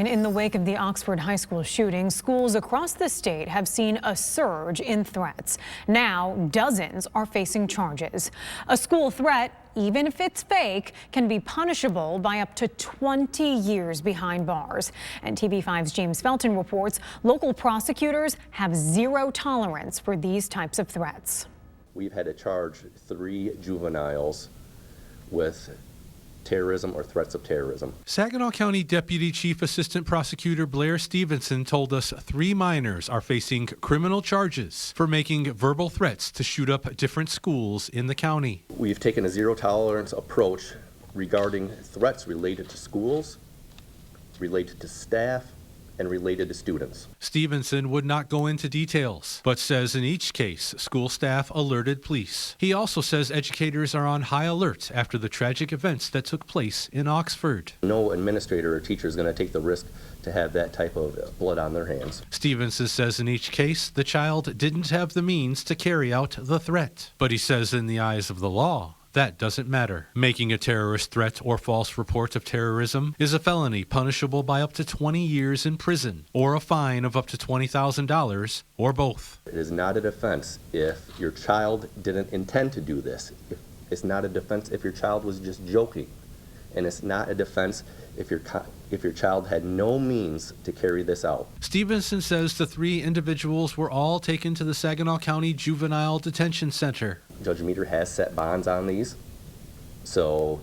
And in the wake of the Oxford High School shooting, schools across the state have seen a surge in threats. Now, dozens are facing charges. A school threat, even if it's fake, can be punishable by up to 20 years behind bars. And TV5's James Felton reports local prosecutors have zero tolerance for these types of threats. We've had to charge 3 juveniles with terrorism or threats of terrorism. Saginaw County Deputy Chief Assistant Prosecutor Blair Stevenson told us 3 minors are facing criminal charges for making verbal threats to shoot up different schools in the county. We've taken a zero tolerance approach regarding threats related to schools, related to staff, and related to students. Stevenson would not go into details, but says in each case, school staff alerted police. He also says educators are on high alert after the tragic events that took place in Oxford. No administrator or teacher is going to take the risk to have that type of blood on their hands. Stevenson says in each case, the child didn't have the means to carry out the threat. But he says in the eyes of the law, that doesn't matter. Making a terrorist threat or false report of terrorism is a felony punishable by up to 20 years in prison or a fine of up to $20,000 or both. It is not a defense if your child didn't intend to do this. It's not a defense if your child was just joking. And it's not a defense if your child had no means to carry this out. Stevenson says the 3 individuals were all taken to the Saginaw County Juvenile Detention Center. Judge Meter has set bonds on these, so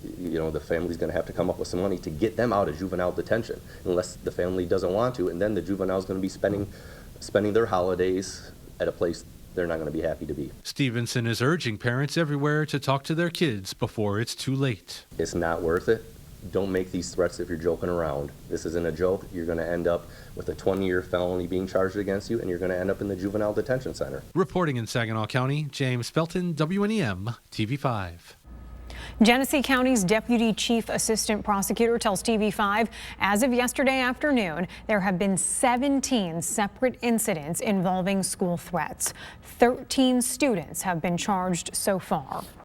the family's going to have to come up with some money to get them out of juvenile detention, unless the family doesn't want to, and then the juvenile's going to be spending their holidays at a place they're not going to be happy to be. Stevenson is urging parents everywhere to talk to their kids before it's too late. It's not worth it. Don't make these threats if you're joking around. This isn't a joke. You're going to end up with a 20-year felony being charged against you, and you're going to end up in the juvenile detention center. Reporting in Saginaw County, James Felton, WNEM TV5. Genesee County's Deputy Chief Assistant Prosecutor tells TV5 as of yesterday afternoon, there have been 17 separate incidents involving school threats. 13 students have been charged so far.